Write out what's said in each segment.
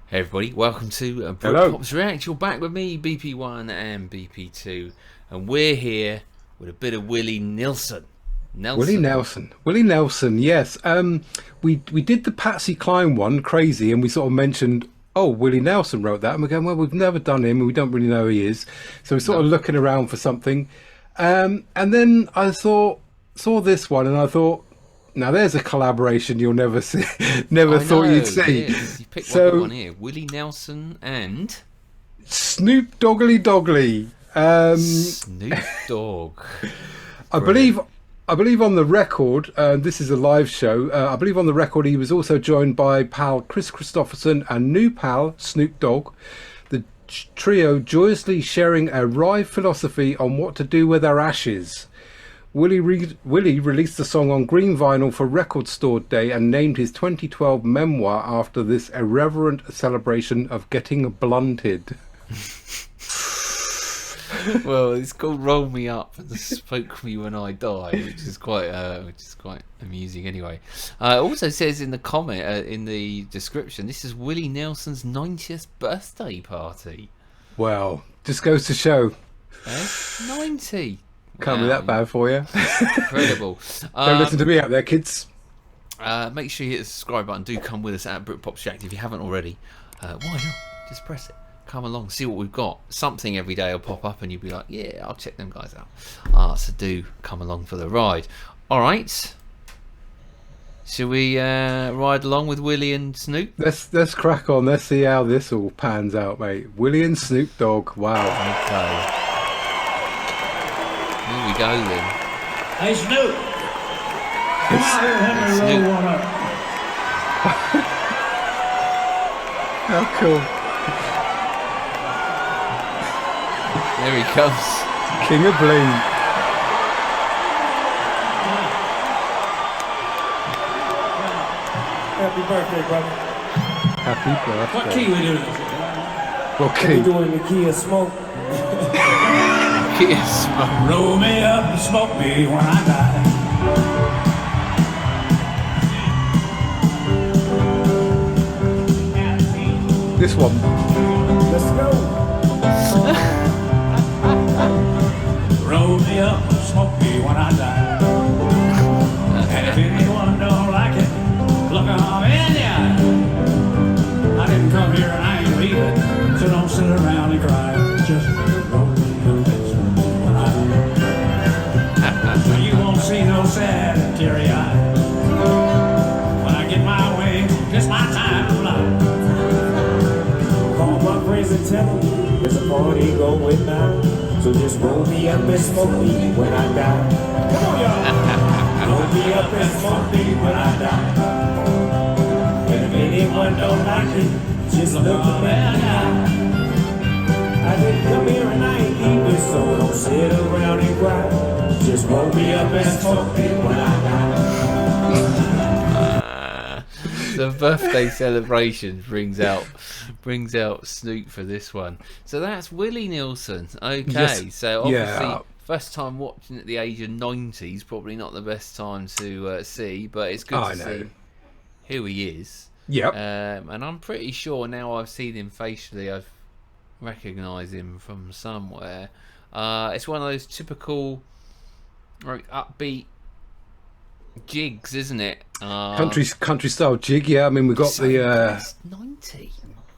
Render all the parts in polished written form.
Hey everybody, welcome to Britpop's React. You're back with me, BP1 and BP2, and we're here with a bit of Willie Nelson. Willie Nelson, yes. We did the Patsy Cline one, Crazy, and we sort of mentioned, oh, Willie Nelson wrote that, and we're going, well, we've never done him, and we don't really know who he is, so we're sort of looking around for something, and then I saw this one, and I thought, now there's a collaboration you'll never see, thought you'd see. You picked one here, Willie Nelson and Snoop Doggly. Snoop Dogg. I believe on the record, this is a live show, I believe on the record he was also joined by pal Chris Christopherson and new pal Snoop Dogg. The trio joyously sharing a wry philosophy on what to do with our ashes. Willie released the song on green vinyl for Record Store Day and named his 2012 memoir after this irreverent celebration of getting blunted. Well, it's called "Roll Me Up" and "Spoke Me When I Die," which is quite amusing. Anyway, it also says in the comment in the description, this is Willie Nelson's 90th birthday party. Well, just goes to show. 90. Can't be that bad for you. Incredible. Don't listen to me out there, kids. Make sure you hit the subscribe button. Do come with us at Britpop's React if you haven't already. Why not? Just press it. Come along, see what we've got. Something every day will pop up and you'll be like, yeah, I'll check them guys out. So do come along for the ride. Alright. Shall we ride along with Willie and Snoop? Let's crack on. Let's see how this all pans out, mate. Willie and Snoop Dogg. Wow. Okay. Here we go then. Hey Snoop! Come out here and help me roll one up. How cool. There he comes. King of Bling. Happy birthday, brother. Happy birthday. What key we doing this? What key? We doing the key of smoke. Key of smoke. Roll me up and smoke me when I die. This one. Let's go. Roll me up and smoke me when I die. And if anyone don't like it, look I'm in ya. I didn't come here and I ain't leaving, so don't sit around and cry. Just roll me up and smoke me when I die. So you won't see no sad teary eyes. When I get my way, it's my time to fly. Call my friends and tell them there's a party going now. So just roll me up and smoke me when I die. Come on, y'all. Roll me up and smoke me when I die. And if anyone don't like it, just look at me now. I didn't come here and I ain't leaving, so don't sit around and cry. Just roll me up and smoke me when I die. The birthday celebration brings out Snoop for this one. So that's Willie Nelson. Okay, Yes. so obviously first time watching at the age of 90 is probably not the best time to see, but it's good to see who he is. Yep. And I'm pretty sure now I've seen him facially, I've recognised him from somewhere. It's one of those typical upbeat jigs, isn't it? Country style jig, yeah. I mean, we've got the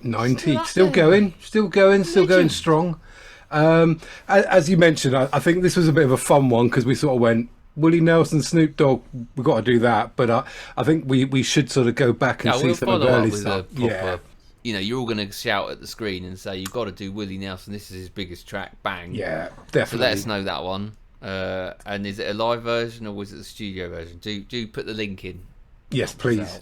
90 still going strong. As you mentioned, I think this was a bit of a fun one because we sort of went Willie Nelson, Snoop Dogg, we've got to do that, but I think we should sort of go back and see some of the early stuff. You know, you're all going to shout at the screen and say you've got to do Willie Nelson, this is his biggest track, bang. Yeah, definitely. So let us know that one. And is it a live version or was it the studio version? Do put the link in. Yes, please.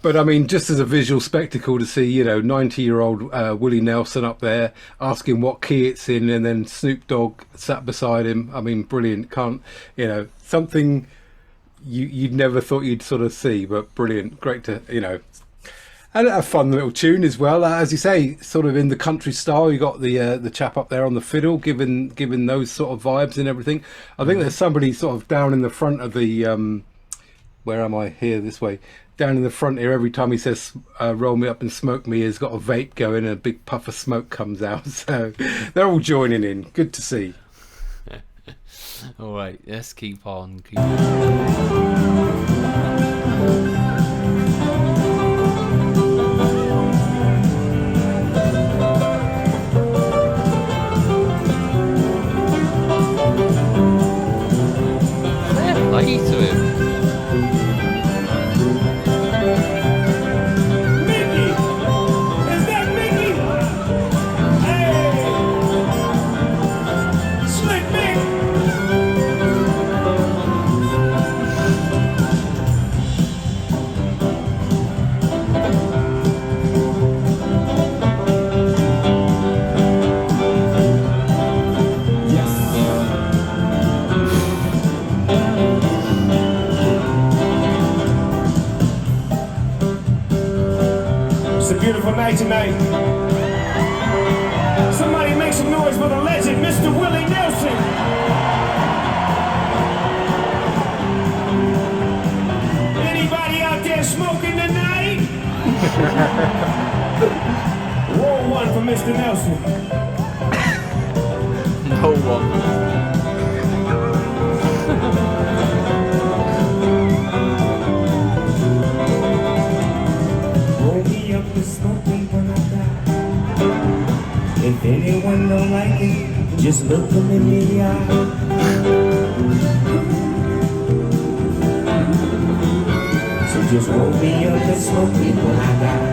But I mean, just as a visual spectacle to see, 90-year-old Willie Nelson up there asking what key it's in, and then Snoop Dogg sat beside him. I mean, brilliant. Something you'd never thought you'd sort of see, but brilliant. Great to, and a fun little tune as well. As you say, sort of in the country style. You got the chap up there on the fiddle, giving those sort of vibes and everything. I think there's somebody sort of down in the front of the where am I? Here, this way. down in the front here, every time he says roll me up and smoke me, he's got a vape going and a big puff of smoke comes out. So they're all joining in. Good to see. All right, let's keep on. Keep on. Play to him. Mickey! Is that Mickey? Hey! Slick Mick! It's a beautiful night tonight. Somebody make some noise for the legend, Mr. Willie Nelson. Anybody out there smoking tonight? Roll one for Mr. Nelson. No one. Smoke me when I die. If anyone don't like it, just look them in the eye. So just roll me up and smoke me when I die.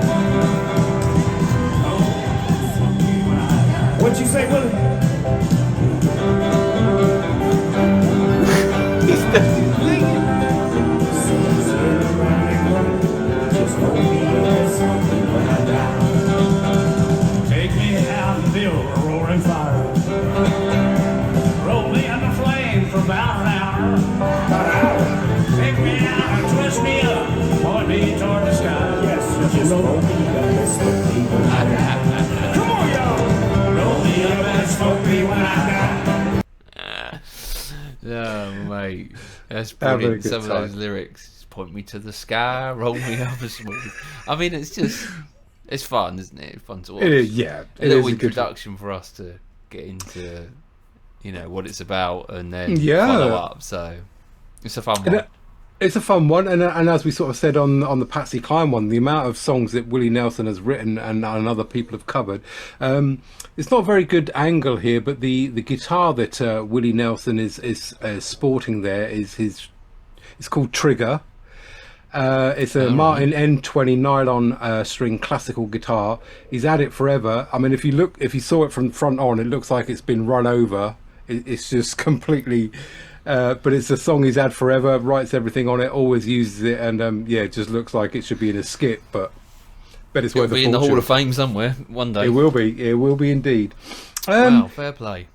What you say, Willie? He's definitely singing. Just roll me up and smoke me when I die. Take me out and build a roaring fire. Roll me on the flame for about an hour. Take me out and twist me up, point me toward the sky. Yes, just roll me up and smoke me when I die. Come on, y'all! Roll me up and smoke me when I die. Oh, mate. That's Having a brilliant. good Some of time. those lyrics. Point me to the sky, roll me up a smoke. I mean, it's just, it's fun, isn't it? It's fun to watch. It is, yeah. A It little is a good introduction for us to get into, you know, what it's about and then Yeah. follow up. So it's a fun And one. it's a fun one, and as we sort of said on the Patsy Cline one, the amount of songs that Willie Nelson has written and other people have covered, it's not a very good angle here, but the guitar that Willie Nelson is sporting there is it's called Trigger. It's a Martin N20 nylon string classical guitar. He's had it forever. I mean, if you saw it from the front on, it looks like it's been run over. It's just completely. But it's a song he's had forever. Writes everything on it. Always uses it, and it just looks like it should be in a skit. But it's It'll worth be a in the fortune. Hall of Fame somewhere one day. It will be. It will be indeed. Wow, fair play.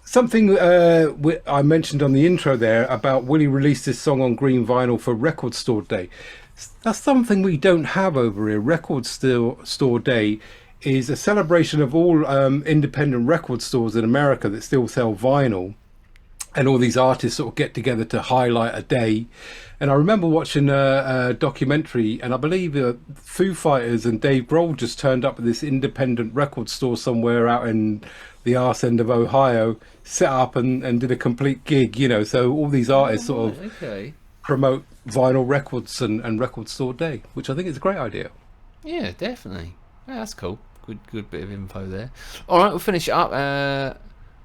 Something I mentioned on the intro there about Willie released this song on green vinyl for Record Store Day. That's something we don't have over here. Record Store Day is a celebration of all independent record stores in America that still sell vinyl. And all these artists sort of get together to highlight a day. And I remember watching a documentary, and I believe Foo Fighters and Dave Grohl just turned up at this independent record store somewhere out in the arse end of Ohio, set up and did a complete gig, you know. So all these artists sort of promote vinyl records and Record Store Day, which I think is a great idea. Yeah, definitely. Yeah, that's cool. Good bit of info there. All right, we'll finish it up.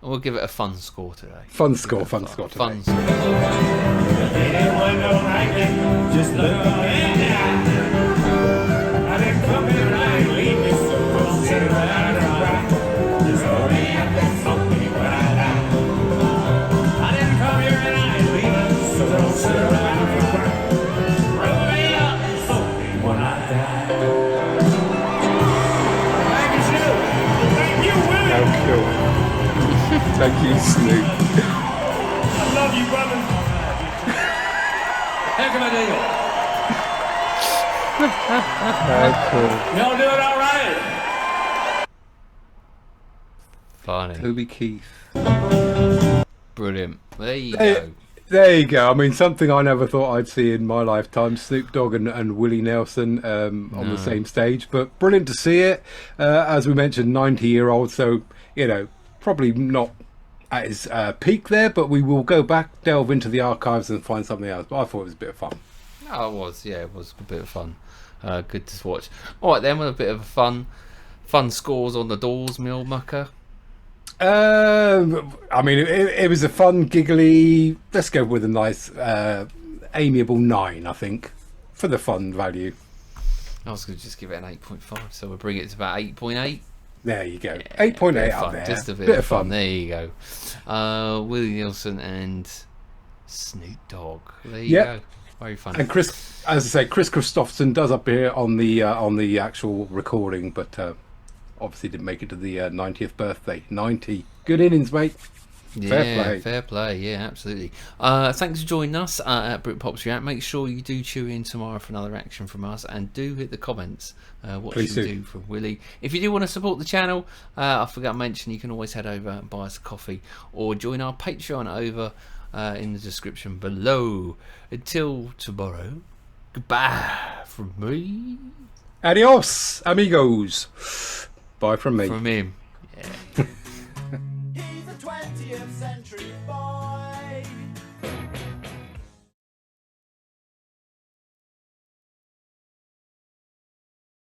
We'll give it a fun score today. Fun score today. Anyone don't like it, just look on in the eye. I didn't come here and I ain't leaving, so don't sit around and cry. Just roll me up and smoke me when I die. I didn't come here and I ain't leaving, so don't sit around and cry. Roll me up and smoke me when I die. Thank you, Snoop. Thank you, Willie. Thank you. Thank you, Snoop. I love you, brother. Heck of a deal. Cool. Y'all doing all right? Funny. Toby Keith. Brilliant. There you Hey, go. There you go. I mean, something I never thought I'd see in my lifetime: Snoop Dogg and Willie Nelson on the same stage. But brilliant to see it. As we mentioned, 90-year-old, so probably not at his peak there. But we will go back, delve into the archives, and find something else. But I thought it was a bit of fun. Oh, it was. Yeah, it was a bit of fun. Good to watch. All right, then, with a bit of fun scores on the doors, Mill Mucker. I mean, it was a fun, giggly. Let's go with a nice, amiable 9, I think, for the fun value. I was going to just give it an 8.5, so we'll bring it to about 8.8. There you go, 8.8 up there. Just a bit of fun. There you go. Willie Nelson and Snoop Dogg. There you go. Very fun. And Chris, as I say, Chris Christopherson does appear on the actual recording, but obviously didn't make it to the 90th birthday. 90. Good innings, mate. Fair play. Yeah, absolutely. Thanks for joining us at Britpop's React. Make sure you do tune in tomorrow for another action from us, and do hit the comments. What Please should we do from Willie? If you do want to support the channel, I forgot to mention, you can always head over and buy us a coffee, or join our Patreon over in the description below. Until tomorrow, goodbye from me. Adios, amigos. Bye from me. From him. Yeah.